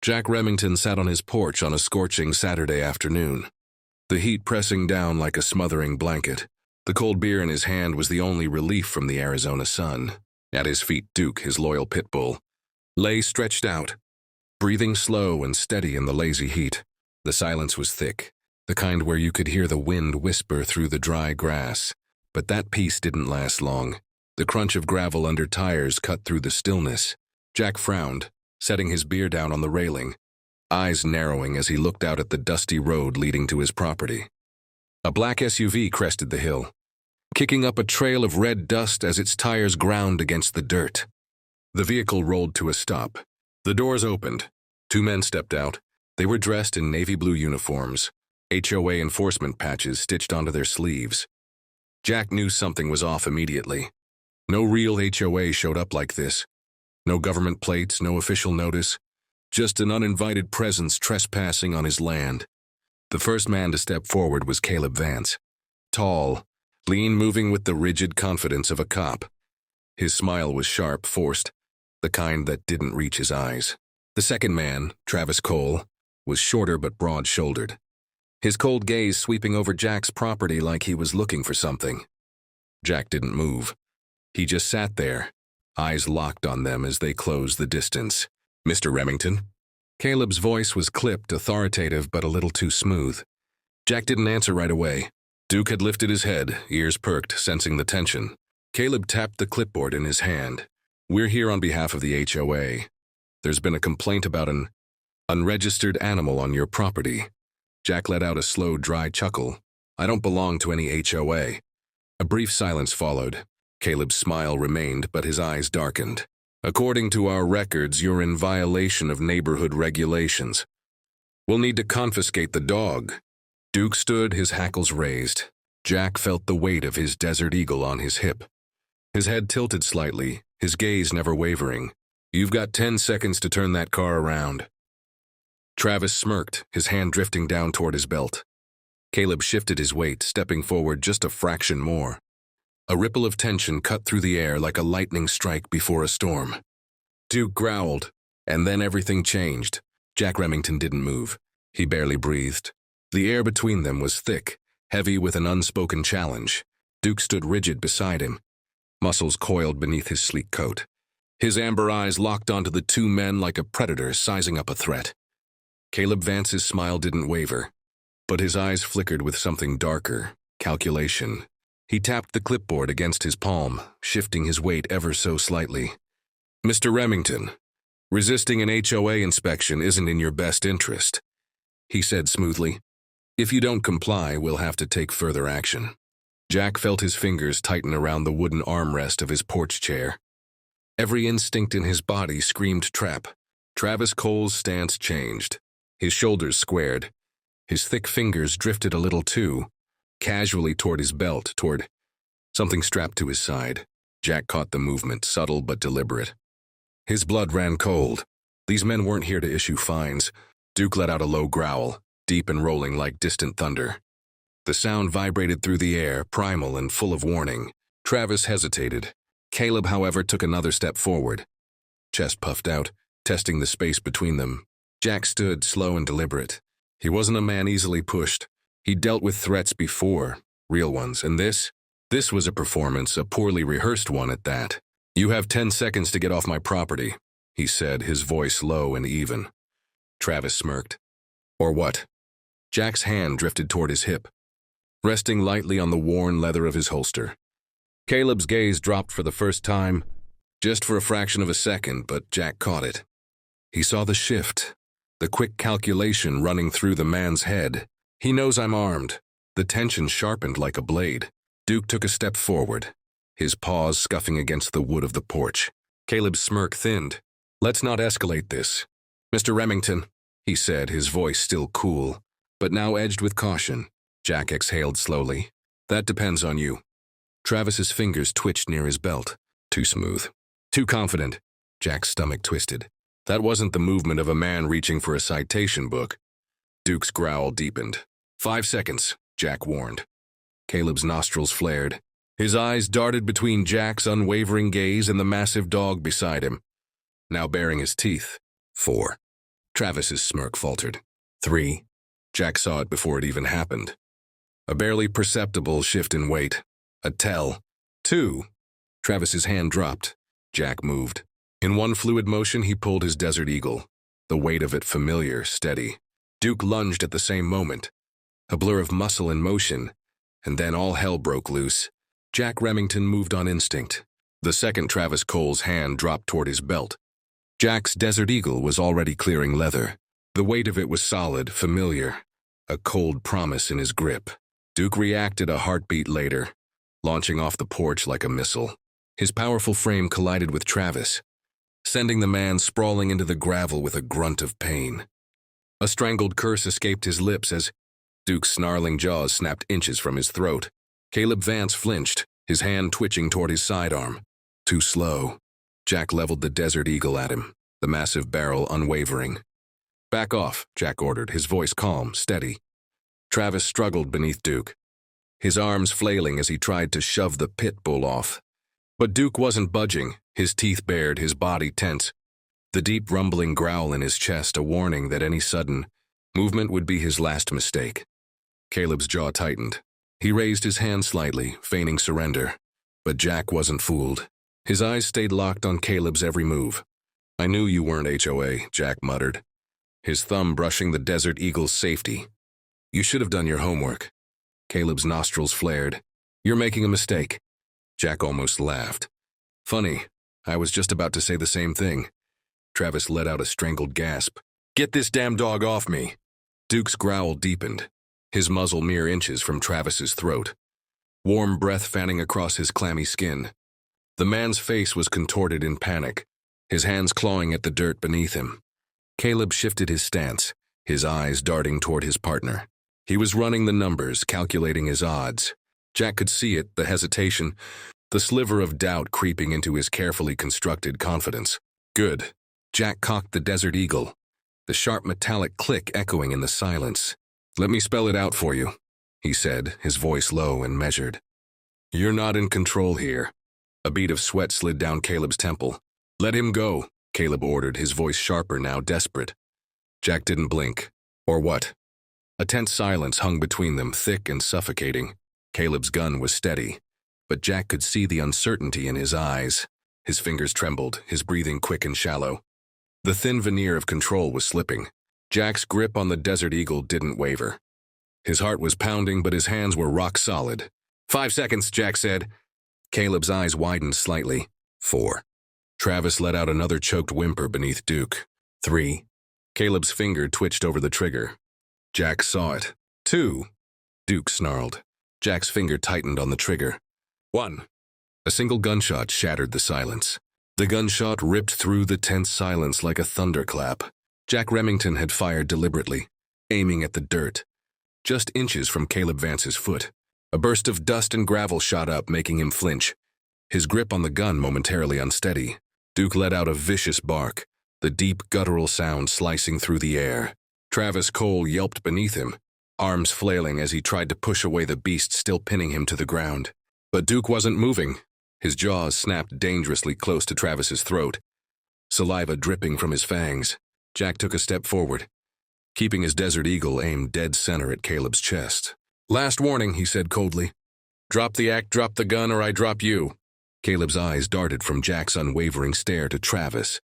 Jack Remington sat on his porch on a scorching Saturday afternoon, the heat pressing down like a smothering blanket. The cold beer in his hand was the only relief from the Arizona sun. At his feet, Duke, his loyal pit bull, lay stretched out, breathing slow and steady in the lazy heat. The silence was thick, the kind where you could hear the wind whisper through the dry grass. But that peace didn't last long. The crunch of gravel under tires cut through the stillness. Jack frowned, setting his beer down on the railing, eyes narrowing as he looked out at the dusty road leading to his property. A black SUV crested the hill, kicking up a trail of red dust as its tires ground against the dirt. The vehicle rolled to a stop. The doors opened. Two men stepped out. They were dressed in navy blue uniforms, HOA enforcement patches stitched onto their sleeves. Jack knew something was off immediately. No real HOA showed up like this. No government plates, no official notice, just an uninvited presence trespassing on his land. The first man to step forward was Caleb Vance. Tall, lean, moving with the rigid confidence of a cop. His smile was sharp, forced, the kind that didn't reach his eyes. The second man, Travis Cole, was shorter but broad-shouldered, his cold gaze sweeping over Jack's property like he was looking for something. Jack didn't move. He just sat there, eyes locked on them as they closed the distance. "Mr. Remington?" Caleb's voice was clipped, authoritative, but a little too smooth. Jack didn't answer right away. Duke had lifted his head, ears perked, sensing the tension. Caleb tapped the clipboard in his hand. "We're here on behalf of the HOA. There's been a complaint about an unregistered animal on your property." Jack let out a slow, dry chuckle. "I don't belong to any HOA." A brief silence followed. Caleb's smile remained, but his eyes darkened. "According to our records, you're in violation of neighborhood regulations. We'll need to confiscate the dog." Duke stood, his hackles raised. Jack felt the weight of his desert eagle on his hip. His head tilted slightly, his gaze never wavering. "You've got 10 seconds to turn that car around." Travis smirked, his hand drifting down toward his belt. Caleb shifted his weight, stepping forward just a fraction more. A ripple of tension cut through the air like a lightning strike before a storm. Duke growled, and then everything changed. Jack Remington didn't move. He barely breathed. The air between them was thick, heavy with an unspoken challenge. Duke stood rigid beside him, muscles coiled beneath his sleek coat. His amber eyes locked onto the two men like a predator sizing up a threat. Caleb Vance's smile didn't waver, but his eyes flickered with something darker, calculation. He tapped the clipboard against his palm, shifting his weight ever so slightly. "Mr. Remington, resisting an HOA inspection isn't in your best interest," he said smoothly. "If you don't comply, we'll have to take further action." Jack felt his fingers tighten around the wooden armrest of his porch chair. Every instinct in his body screamed trap. Travis Cole's stance changed. His shoulders squared. His thick fingers drifted a little too, casually toward his belt, toward something strapped to his side. Jack caught the movement, subtle but deliberate. His blood ran cold. These men weren't here to issue fines. Duke let out a low growl, deep and rolling like distant thunder. The sound vibrated through the air, primal and full of warning. Travis hesitated. Caleb, however, took another step forward. Chest puffed out, testing the space between them. Jack stood, slow and deliberate. He wasn't a man easily pushed. He'd dealt with threats before, real ones, and this was a performance, a poorly rehearsed one at that. "You have 10 seconds to get off my property," he said, his voice low and even. Travis smirked. "Or what?" Jack's hand drifted toward his hip, resting lightly on the worn leather of his holster. Caleb's gaze dropped for the first time, just for a fraction of a second, but Jack caught it. He saw the shift, the quick calculation running through the man's head. "He knows I'm armed." The tension sharpened like a blade. Duke took a step forward, his paws scuffing against the wood of the porch. Caleb's smirk thinned. "Let's not escalate this. Mr. Remington," he said, his voice still cool, but now edged with caution. Jack exhaled slowly. "That depends on you." Travis's fingers twitched near his belt. Too smooth. Too confident. Jack's stomach twisted. That wasn't the movement of a man reaching for a citation book. Duke's growl deepened. 5 seconds, Jack warned. Caleb's nostrils flared. His eyes darted between Jack's unwavering gaze and the massive dog beside him, now baring his teeth. 4. Travis's smirk faltered. 3. Jack saw it before it even happened. A barely perceptible shift in weight. A tell. 2. Travis's hand dropped. Jack moved. In one fluid motion, he pulled his Desert Eagle, the weight of it familiar, steady. Duke lunged at the same moment. A blur of muscle and motion, and then all hell broke loose. Jack Remington moved on instinct. The second Travis Cole's hand dropped toward his belt. Jack's Desert Eagle was already clearing leather. The weight of it was solid, familiar, a cold promise in his grip. Duke reacted a heartbeat later, launching off the porch like a missile. His powerful frame collided with Travis, sending the man sprawling into the gravel with a grunt of pain. A strangled curse escaped his lips as Duke's snarling jaws snapped inches from his throat. Caleb Vance flinched, his hand twitching toward his sidearm. Too slow. Jack leveled the Desert Eagle at him, the massive barrel unwavering. "Back off," Jack ordered, his voice calm, steady. Travis struggled beneath Duke, his arms flailing as he tried to shove the pit bull off. But Duke wasn't budging, his teeth bared, his body tense. The deep rumbling growl in his chest, a warning that any sudden movement would be his last mistake. Caleb's jaw tightened. He raised his hand slightly, feigning surrender. But Jack wasn't fooled. His eyes stayed locked on Caleb's every move. "I knew you weren't HOA," Jack muttered, his thumb brushing the Desert Eagle's safety. "You should have done your homework." Caleb's nostrils flared. "You're making a mistake." Jack almost laughed. "Funny, I was just about to say the same thing." Travis let out a strangled gasp. "Get this damn dog off me!" Duke's growl deepened, his muzzle mere inches from Travis's throat, warm breath fanning across his clammy skin. The man's face was contorted in panic, his hands clawing at the dirt beneath him. Caleb shifted his stance, his eyes darting toward his partner. He was running the numbers, calculating his odds. Jack could see it, the hesitation, the sliver of doubt creeping into his carefully constructed confidence. "Good." Jack cocked the Desert Eagle, the sharp metallic click echoing in the silence. "Let me spell it out for you," he said, his voice low and measured. "You're not in control here." A bead of sweat slid down Caleb's temple. "Let him go," Caleb ordered, his voice sharper now, desperate. Jack didn't blink. Or what? A tense silence hung between them, thick and suffocating. Caleb's gun was steady, but Jack could see the uncertainty in his eyes. His fingers trembled, his breathing quick and shallow. The thin veneer of control was slipping. Jack's grip on the Desert Eagle didn't waver. His heart was pounding, but his hands were rock solid. 5 seconds, Jack said. Caleb's eyes widened slightly. 4. Travis let out another choked whimper beneath Duke. 3. Caleb's finger twitched over the trigger. Jack saw it. 2. Duke snarled. Jack's finger tightened on the trigger. 1. A single gunshot shattered the silence. The gunshot ripped through the tense silence like a thunderclap. Jack Remington had fired deliberately, aiming at the dirt, just inches from Caleb Vance's foot. A burst of dust and gravel shot up, making him flinch, his grip on the gun momentarily unsteady. Duke let out a vicious bark, the deep guttural sound slicing through the air. Travis Cole yelped beneath him, arms flailing as he tried to push away the beast still pinning him to the ground. But Duke wasn't moving. His jaws snapped dangerously close to Travis's throat, saliva dripping from his fangs. Jack took a step forward, keeping his Desert Eagle aimed dead center at Caleb's chest. "Last warning," he said coldly. "Drop the act, drop the gun, or I drop you." Caleb's eyes darted from Jack's unwavering stare to Travis,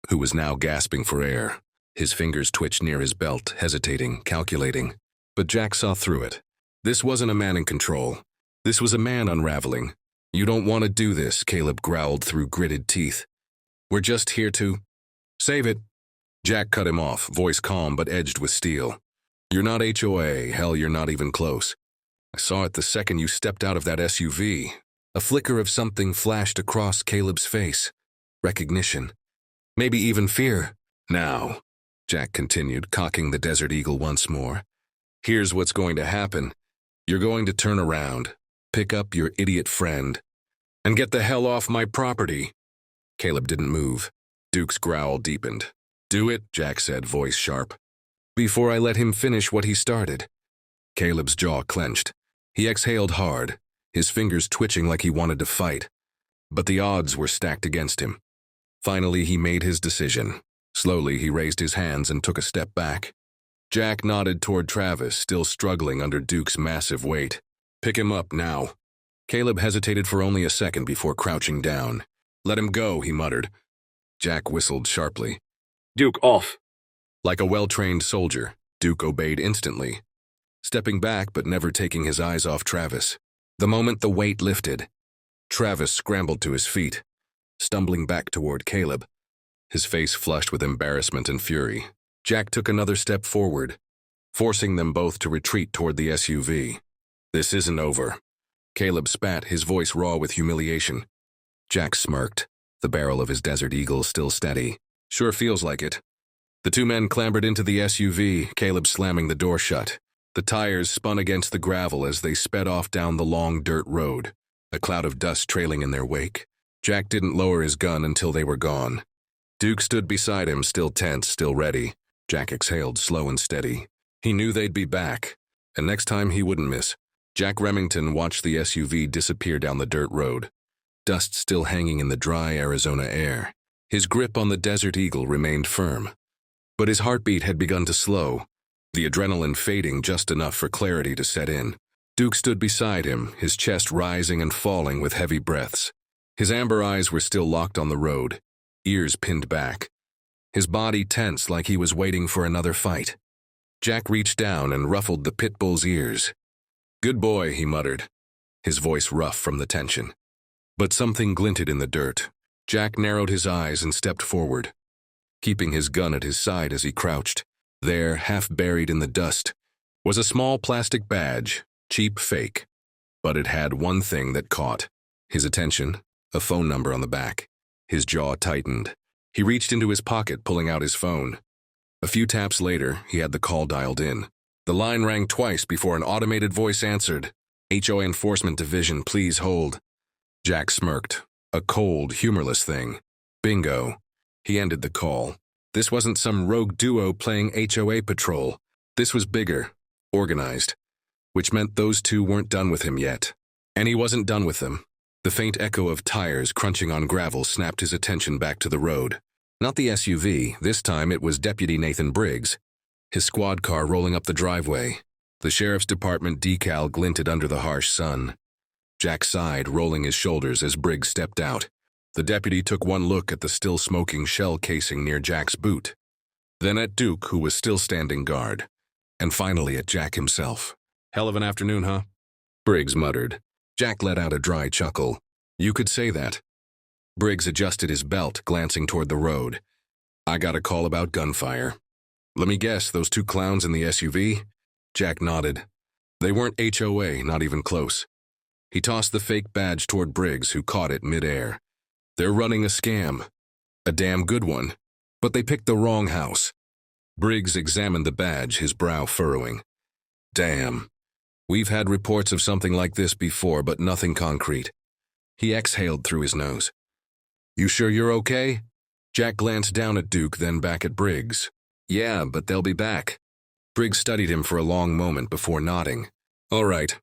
who was now gasping for air. His fingers twitched near his belt, hesitating, calculating. But Jack saw through it. This wasn't a man in control. This was a man unraveling. "You don't want to do this," Caleb growled through gritted teeth. "We're just here to—" "Save it." Jack cut him off, voice calm but edged with steel. "You're not HOA, hell, you're not even close. I saw it the second you stepped out of that SUV." A flicker of something flashed across Caleb's face. Recognition. Maybe even fear. "Now," Jack continued, cocking the Desert Eagle once more. "Here's what's going to happen. You're going to turn around, pick up your idiot friend, and get the hell off my property." Caleb didn't move. Duke's growl deepened. "Do it," Jack said, voice sharp. "Before I let him finish what he started." Caleb's jaw clenched. He exhaled hard, his fingers twitching like he wanted to fight. But the odds were stacked against him. Finally, he made his decision. Slowly, he raised his hands and took a step back. Jack nodded toward Travis, still struggling under Duke's massive weight. "Pick him up now." Caleb hesitated for only a second before crouching down. "Let him go," he muttered. Jack whistled sharply. "Duke, off." Like a well-trained soldier, Duke obeyed instantly, stepping back but never taking his eyes off Travis. The moment the weight lifted, Travis scrambled to his feet, stumbling back toward Caleb, his face flushed with embarrassment and fury. Jack took another step forward, forcing them both to retreat toward the SUV. "This isn't over." Caleb spat, his voice raw with humiliation. Jack smirked, the barrel of his Desert Eagle still steady. "Sure feels like it." The two men clambered into the SUV, Caleb slamming the door shut. The tires spun against the gravel as they sped off down the long dirt road, a cloud of dust trailing in their wake. Jack didn't lower his gun until they were gone. Duke stood beside him, still tense, still ready. Jack exhaled, slow and steady. He knew they'd be back, and next time he wouldn't miss. Jack Remington watched the SUV disappear down the dirt road, dust still hanging in the dry Arizona air. His grip on the Desert Eagle remained firm, but his heartbeat had begun to slow, the adrenaline fading just enough for clarity to set in. Duke stood beside him, his chest rising and falling with heavy breaths. His amber eyes were still locked on the road, ears pinned back, his body tense like he was waiting for another fight. Jack reached down and ruffled the pit bull's ears. "Good boy," he muttered, his voice rough from the tension. But something glinted in the dirt. Jack narrowed his eyes and stepped forward, keeping his gun at his side as he crouched. There, half buried in the dust, was a small plastic badge, cheap fake. But it had one thing that caught his attention, a phone number on the back. His jaw tightened. He reached into his pocket, pulling out his phone. A few taps later, he had the call dialed in. The line rang twice before an automated voice answered. "HOA Enforcement Division, please hold." Jack smirked. A cold, humorless thing. Bingo. He ended the call. This wasn't some rogue duo playing HOA patrol. This was bigger, organized, which meant those two weren't done with him yet. And he wasn't done with them. The faint echo of tires crunching on gravel snapped his attention back to the road. Not the SUV, this time it was Deputy Nathan Briggs, his squad car rolling up the driveway. The sheriff's department decal glinted under the harsh sun. Jack sighed, rolling his shoulders as Briggs stepped out. The deputy took one look at the still smoking shell casing near Jack's boot, then at Duke, who was still standing guard, and finally at Jack himself. "Hell of an afternoon, huh?" Briggs muttered. Jack let out a dry chuckle. "You could say that." Briggs adjusted his belt, glancing toward the road. "I got a call about gunfire." "Let me guess, those two clowns in the SUV?" Jack nodded. They weren't HOA, not even close. He tossed the fake badge toward Briggs, who caught it midair. "They're running a scam. A damn good one. But they picked the wrong house." Briggs examined the badge, his brow furrowing. "Damn. We've had reports of something like this before, but nothing concrete." He exhaled through his nose. "You sure you're okay?" Jack glanced down at Duke, then back at Briggs. "Yeah, but they'll be back." Briggs studied him for a long moment before nodding. "All right.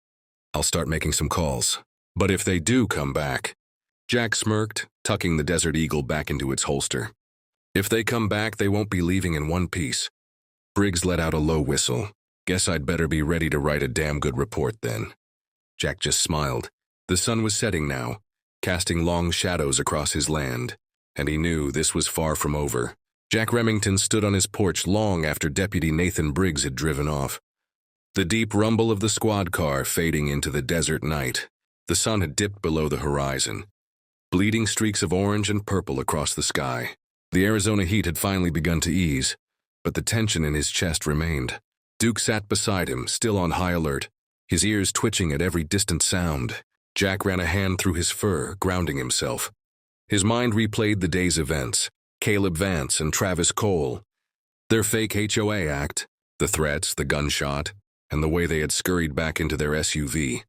I'll start making some calls. But if they do come back..." Jack smirked, tucking the Desert Eagle back into its holster. "If they come back, they won't be leaving in one piece." Briggs let out a low whistle. "Guess I'd better be ready to write a damn good report then." Jack just smiled. The sun was setting now, casting long shadows across his land, and he knew this was far from over. Jack Remington stood on his porch long after Deputy Nathan Briggs had driven off. The deep rumble of the squad car fading into the desert night. The sun had dipped below the horizon, bleeding streaks of orange and purple across the sky. The Arizona heat had finally begun to ease, but the tension in his chest remained. Duke sat beside him, still on high alert, his ears twitching at every distant sound. Jack ran a hand through his fur, grounding himself. His mind replayed the day's events, Caleb Vance and Travis Cole, their fake HOA act, the threats, the gunshot, and the way they had scurried back into their SUV.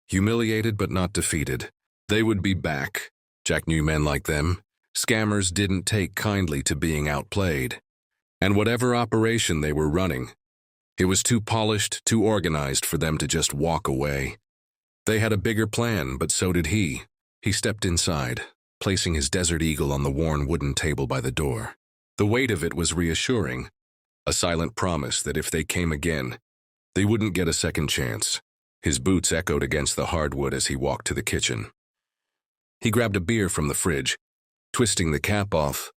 Humiliated but not defeated. They would be back. Jack knew men like them. Scammers didn't take kindly to being outplayed. And whatever operation they were running, it was too polished, too organized for them to just walk away. They had a bigger plan, but so did he. He stepped inside, placing his Desert Eagle on the worn wooden table by the door. The weight of it was reassuring, a silent promise that if they came again, they wouldn't get a second chance. His boots echoed against the hardwood as he walked to the kitchen. He grabbed a beer from the fridge, twisting the cap off,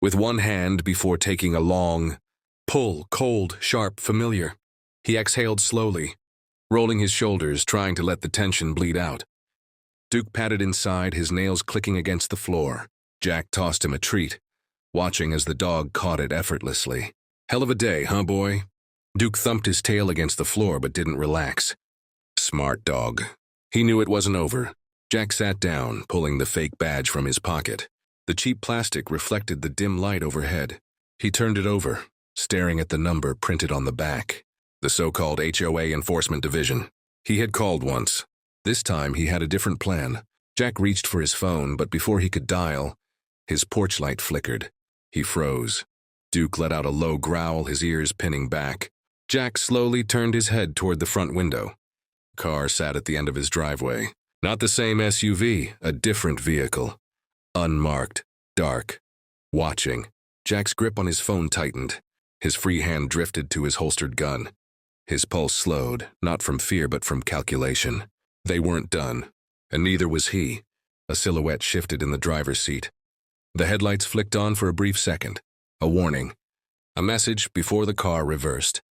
with one hand before taking a long pull, cold, sharp, familiar. He exhaled slowly, rolling his shoulders, trying to let the tension bleed out. Duke patted inside, his nails clicking against the floor. Jack tossed him a treat, watching as the dog caught it effortlessly. Hell of a day, huh, boy? Duke thumped his tail against the floor but didn't relax. Smart dog. He knew it wasn't over. Jack sat down, pulling the fake badge from his pocket. The cheap plastic reflected the dim light overhead. He turned it over, staring at the number printed on the back. The so-called HOA Enforcement Division. He had called once. This time he had a different plan. Jack reached for his phone, but before he could dial, his porch light flickered. He froze. Duke let out a low growl, his ears pinning back. Jack slowly turned his head toward the front window. The car sat at the end of his driveway. Not the same SUV, a different vehicle. Unmarked, dark, watching. Jack's grip on his phone tightened. His free hand drifted to his holstered gun. His pulse slowed, not from fear but from calculation. They weren't done, and neither was he. A silhouette shifted in the driver's seat. The headlights flicked on for a brief second. A warning. A message before the car reversed.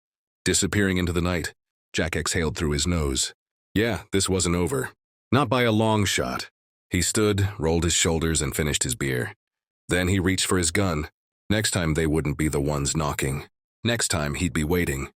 Disappearing into the night, Jack exhaled through his nose. Yeah, this wasn't over. Not by a long shot. He stood, rolled his shoulders, and finished his beer. Then he reached for his gun. Next time they wouldn't be the ones knocking. Next time he'd be waiting.